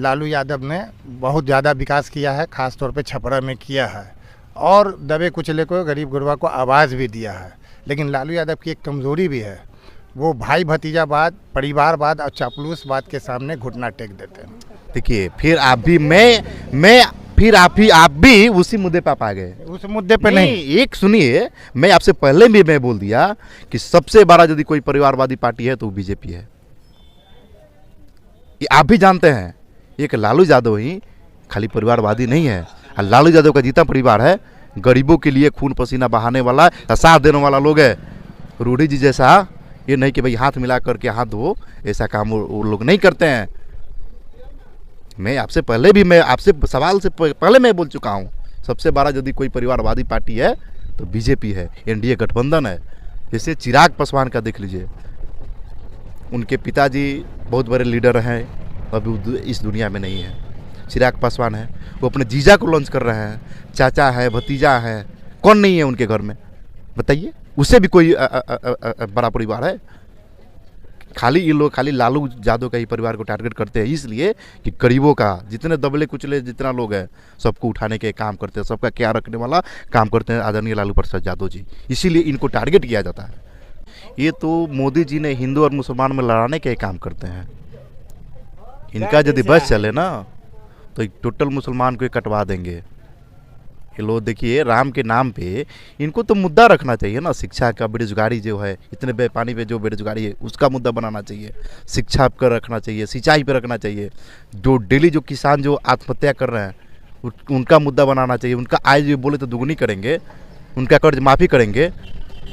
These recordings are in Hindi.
लालू यादव ने बहुत ज़्यादा विकास किया है, ख़ास तौर पे छपरा में किया है और दबे कुचले को, गरीब गुरबा को आवाज़ भी दिया है। लेकिन लालू यादव की एक कमज़ोरी भी है, वो भाई भतीजावाद, परिवारवाद और चापलूसवाद के सामने घुटना टेक देते हैं। देखिए फिर आप भी मैं फिर आप भी उसी मुद्दे पर आ गए। उस मुद्दे पे नहीं, एक सुनिए, मैं आपसे पहले भी मैं बोल दिया कि सबसे बड़ा यदि कोई परिवारवादी पार्टी है तो बीजेपी है। ये आप भी जानते हैं, एक लालू यादव ही खाली परिवारवादी नहीं है। और लालू यादव का जितना परिवार है गरीबों के लिए खून पसीना बहाने वाला, साथ देने वाला लोग है। रूढ़ी जी जैसा ये नहीं कि भाई हाथ मिला करके हाथ धो, ऐसा काम वो लोग नहीं करते हैं। मैं आपसे पहले भी, मैं आपसे सवाल से पहले मैं बोल चुका हूँ, सबसे बड़ा यदि कोई परिवारवादी पार्टी है तो बीजेपी है, एनडीए गठबंधन है। जैसे चिराग पासवान का देख लीजिए, उनके पिताजी बहुत बड़े लीडर हैं, अभी इस दुनिया में नहीं है। चिराग पासवान है, वो अपने जीजा को लॉन्च कर रहे हैं, चाचा है, भतीजा है, कौन नहीं है उनके घर में बताइए? उससे भी कोई बड़ा परिवार है? खाली ये लोग खाली लालू यादव का ही परिवार को टारगेट करते हैं, इसलिए कि गरीबों का, जितने दबले कुचले जितना लोग हैं सबको उठाने के काम करते हैं, सबका क्या रखने वाला काम करते हैं आदरणीय लालू प्रसाद यादव जी, इसीलिए इनको टारगेट किया जाता है। ये तो मोदी जी ने हिंदू और मुसलमान में लड़ाने के काम करते हैं। इनका यदि बस चले ना तो टोटल मुसलमान को कटवा देंगे ये लोग। देखिए राम के नाम पे इनको तो मुद्दा रखना चाहिए ना, शिक्षा का, बेरोजगारी जो है, इतने पानी पे जो बेरोजगारी है उसका मुद्दा बनाना चाहिए, शिक्षा पर रखना चाहिए, सिंचाई पे रखना चाहिए, जो डेली जो किसान जो आत्महत्या कर रहे हैं उनका मुद्दा बनाना चाहिए। उनका आय जो बोले तो दुगनी करेंगे, उनका कर्ज माफ़ी करेंगे।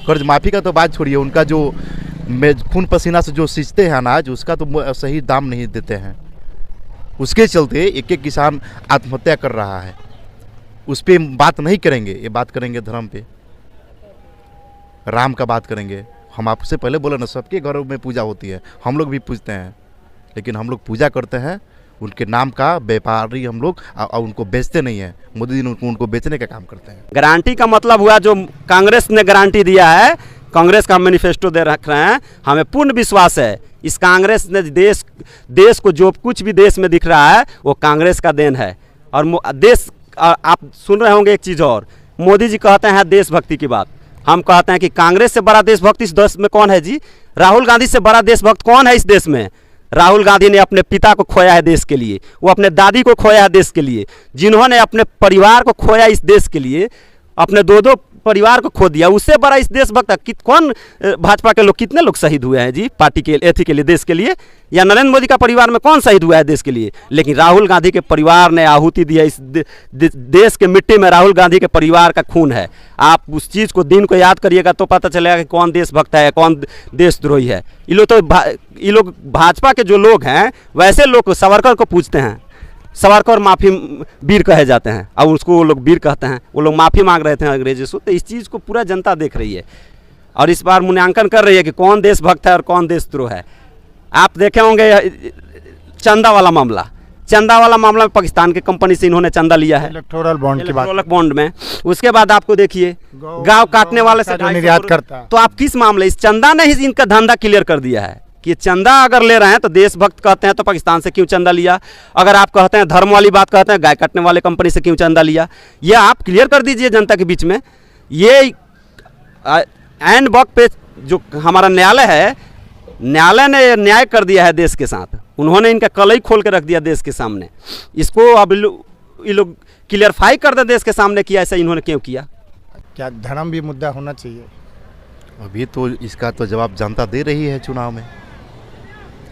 कर्ज माफ़ी का तो बात छोड़िए, उनका जो खून पसीना से जो सींचते हैं अनाज उसका तो सही दाम नहीं देते हैं। उसके चलते एक एक किसान आत्महत्या कर रहा है। उस पर बात नहीं करेंगे, ये बात करेंगे धर्म पे, राम का बात करेंगे। हम आपसे पहले बोले ना, सबके घरों में पूजा होती है, हम लोग भी पूजते हैं, लेकिन हम लोग पूजा करते हैं उनके नाम का व्यापारी हम लोग, और उनको बेचते नहीं हैं। मोदी जी उनको बेचने का काम करते हैं। गारंटी का मतलब हुआ जो कांग्रेस ने गारंटी दिया है, कांग्रेस का मैनिफेस्टो दे रख रहे हैं, हमें पूर्ण विश्वास है इस कांग्रेस ने देश को जो कुछ भी देश में दिख रहा है वो कांग्रेस का देन है। और देश, आप सुन रहे होंगे एक चीज़ और, मोदी जी कहते हैं देशभक्ति की बात, हम कहते हैं कि कांग्रेस से बड़ा देशभक्त इस देश में कौन है जी? राहुल गांधी से बड़ा देशभक्त कौन है इस देश में? राहुल गांधी ने अपने पिता को खोया है देश के लिए, वो अपने दादी को खोया है देश के लिए, जिन्होंने अपने परिवार को खोया इस देश के लिए, अपने दो परिवार को खो दिया, उससे बड़ा इस देशभक्त कौन? भाजपा के लोग कितने लोग शहीद हुए हैं जी पार्टी के एथी के लिए, देश के लिए? या नरेंद्र मोदी का परिवार में कौन शहीद हुआ है देश के लिए? लेकिन राहुल गांधी के परिवार ने आहुति दी है। इस देश के मिट्टी में राहुल गांधी के परिवार का खून है। आप उस चीज़ को, दिन को याद करिएगा तो पता चलेगा कि कौन देशभक्त है, कौन देशद्रोही है। ये लोग भाजपा के जो लोग हैं वैसे लोग सावरकर को पूछते हैं, सावरकर माफ़ी वीर कहे जाते हैं, और उसको वो लोग वीर कहते हैं। वो लोग माफ़ी मांग रहे थे अंग्रेजों से। तो इस चीज़ को पूरा जनता देख रही है और इस बार मूल्यांकन कर रही है कि कौन देशभक्त है और कौन देशद्रोह है। आप देखे होंगे चंदा वाला मामला में पाकिस्तान की कंपनी से इन्होंने चंदा लिया है, इलेक्टोरल बॉन्ड की बात, इलेक्टोरल बॉन्ड में। उसके बाद आपको देखिए गाँव काटने वाले से निर्यात करता, तो आप किस मामले, इस चंदा ने ही इनका धंधा क्लियर कर दिया है कि चंदा अगर ले रहे हैं तो देशभक्त कहते हैं तो पाकिस्तान से क्यों चंदा लिया? अगर आप कहते हैं धर्म वाली बात कहते हैं, गाय काटने वाले कंपनी से क्यों चंदा लिया? ये आप क्लियर कर दीजिए जनता के बीच में। ये एंड वक्त पे जो हमारा न्यायालय है, न्यायालय ने न्याय कर दिया है देश के साथ। उन्होंने इनका कलई खोल के रख दिया देश के सामने। इसको अब ये लोग क्लियरफाई कर दे देश के सामने कि ऐसा इन्होंने क्यों किया। क्या धर्म भी मुद्दा होना चाहिए? अभी तो इसका तो जवाब जनता दे रही है, चुनाव में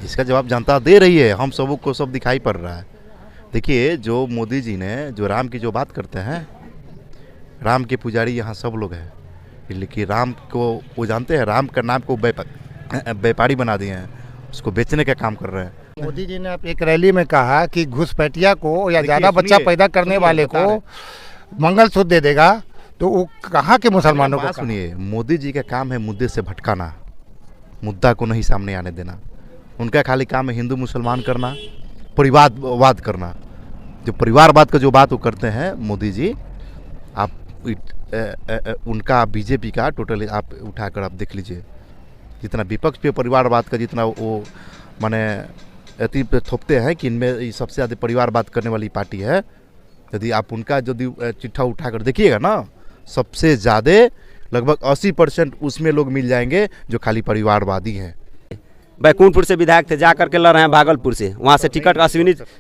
इसका जवाब जनता दे रही है, हम सबों को सब दिखाई पड़ रहा है। देखिए जो मोदी जी ने जो राम की जो बात करते हैं, राम के पुजारी यहाँ सब लोग हैं, लेकिन राम को वो जानते हैं, राम का नाम को व्यापारी बना दिए हैं, उसको बेचने का काम कर रहे हैं। मोदी जी ने एक रैली में कहा कि घुसपैठिया को या ज़्यादा बच्चा पैदा करने वाले को मंगलसूत्र दे देगा, तो वो कहाँ के मुसलमानों को? सुनिए, मोदी जी का काम है मुद्दे से भटकाना, मुद्दा को नहीं सामने आने देना। उनका खाली काम है हिंदू मुसलमान करना, परिवारवाद करना। जो परिवारवाद का जो बात वो करते हैं मोदी जी, आप उनका बीजेपी का टोटली आप उठाकर आप देख लीजिए, जितना विपक्ष पे परिवारवाद का जितना वो माने अति पे थोपते हैं कि इनमें ये सबसे ज़्यादा परिवारवाद करने वाली पार्टी है। यदि आप उनका यदि चिट्ठा उठा कर देखिएगा ना, सबसे ज़्यादा लगभग 80% उसमें लोग मिल जाएंगे जो खाली परिवारवादी हैं। बैकुंठपुर से विधायक थे, जा करके लड़ रहे हैं भागलपुर से, वहाँ से टिकट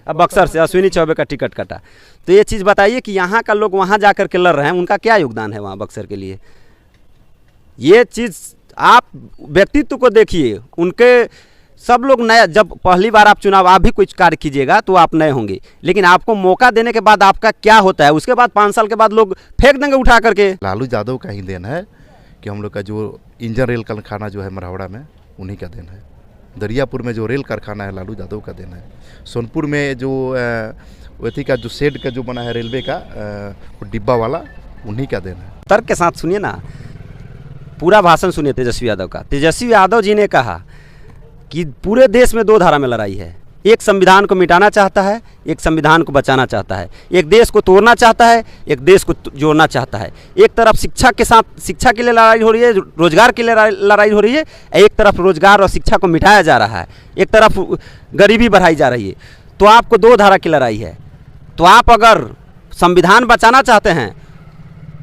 बक्सर से अश्विनी चौबे का टिकट कटा। तो ये चीज़ बताइए कि यहाँ का लोग वहाँ जा करके लड़ रहे हैं, उनका क्या योगदान है वहाँ बक्सर के लिए? ये चीज़ आप व्यक्तित्व को देखिए, उनके सब लोग नया, जब पहली बार आप चुनाव आप भी कुछ कार्य कीजिएगा तो आप नए होंगे, लेकिन आपको मौका देने के बाद आपका क्या होता है, उसके बाद 5 साल के बाद लोग फेंक देंगे उठा करके। लालू यादव का ही देन है कि हम लोग का जो इंजन रेल कारखाना जो है मरहौड़ा में, उन्हीं का देन है। दरियापुर में जो रेल कारखाना है लालू यादव का देन है। सोनपुर में जो वेथी का जो शेड का जो बना है रेलवे का वो डिब्बा वाला, उन्हीं का देन है। तर्क के साथ सुनिए ना, पूरा भाषण सुनिए तेजस्वी यादव का। तेजस्वी यादव जी ने कहा कि पूरे देश में 2 धारा में लड़ाई है, एक संविधान को मिटाना चाहता है, एक संविधान को बचाना चाहता है, एक देश को तोड़ना चाहता है, एक देश को जोड़ना चाहता है। एक तरफ शिक्षा के साथ, शिक्षा के लिए लड़ाई हो रही है, रोजगार के लिए लड़ाई हो रही है, एक तरफ रोजगार और शिक्षा को मिटाया जा रहा है, एक तरफ गरीबी बढ़ाई जा रही है। तो आपको 2 धारा की लड़ाई है। तो आप अगर संविधान बचाना चाहते हैं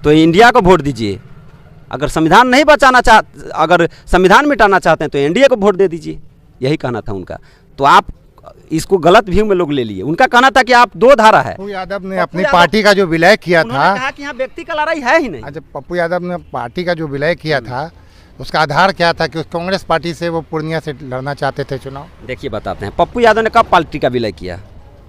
तो इंडिया को वोट दीजिए, अगर संविधान नहीं बचाना अगर संविधान मिटाना चाहते हैं तो एनडीए को वोट दे दीजिए। यही कहना था उनका। तो आप इसको गलत व्यू में लोग ले लिए। उनका कहना था कि आप 2 धारा है। पप्पू यादव ने अपनी पार्टी का जो विलय किया था, कहा कि यहाँ व्यक्ति का लड़ाई है ही नहीं। अच्छा, पप्पू यादव ने पार्टी का जो विलय किया था उसका आधार क्या था कि उस कांग्रेस पार्टी से वो पूर्णिया से लड़ना चाहते थे चुनाव? देखिए बताते हैं, पप्पू यादव ने कब पार्टी का विलय किया?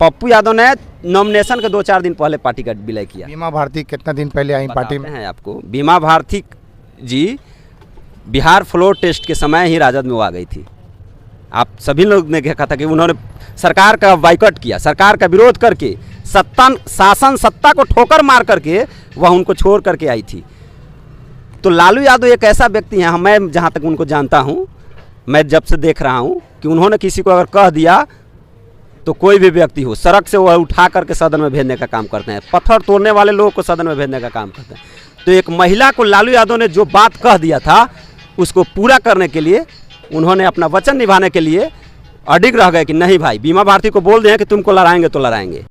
पप्पू यादव ने नॉमिनेशन के 2-4 दिन पहले पार्टी का विलय किया। बीमा भारती कितना दिन पहले आई पार्टी में? हैं आपको, बीमा भारती जी बिहार फ्लोर टेस्ट के समय ही राजद में वो आ गई थी। आप सभी लोग ने देखा था कि उन्होंने सरकार का बाइकआउट किया, सरकार का विरोध करके शासन सत्ता को ठोकर मार करके वह उनको छोड़ करके आई थी। तो लालू यादव एक ऐसा व्यक्ति है, मैं जहाँ तक उनको जानता हूँ, मैं जब से देख रहा हूँ कि उन्होंने किसी को अगर कह दिया तो कोई भी व्यक्ति हो, सड़क से वह उठा करके सदन में भेजने का काम करते हैं, पत्थर तोड़ने वाले लोगों को सदन में भेजने का काम करते हैं। तो एक महिला को लालू यादव ने जो बात कह दिया था उसको पूरा करने के लिए, उन्होंने अपना वचन निभाने के लिए अडिग रह गए कि नहीं भाई, बीमा भारती को बोल दें कि तुमको लड़ाएंगे तो लड़ाएंगे।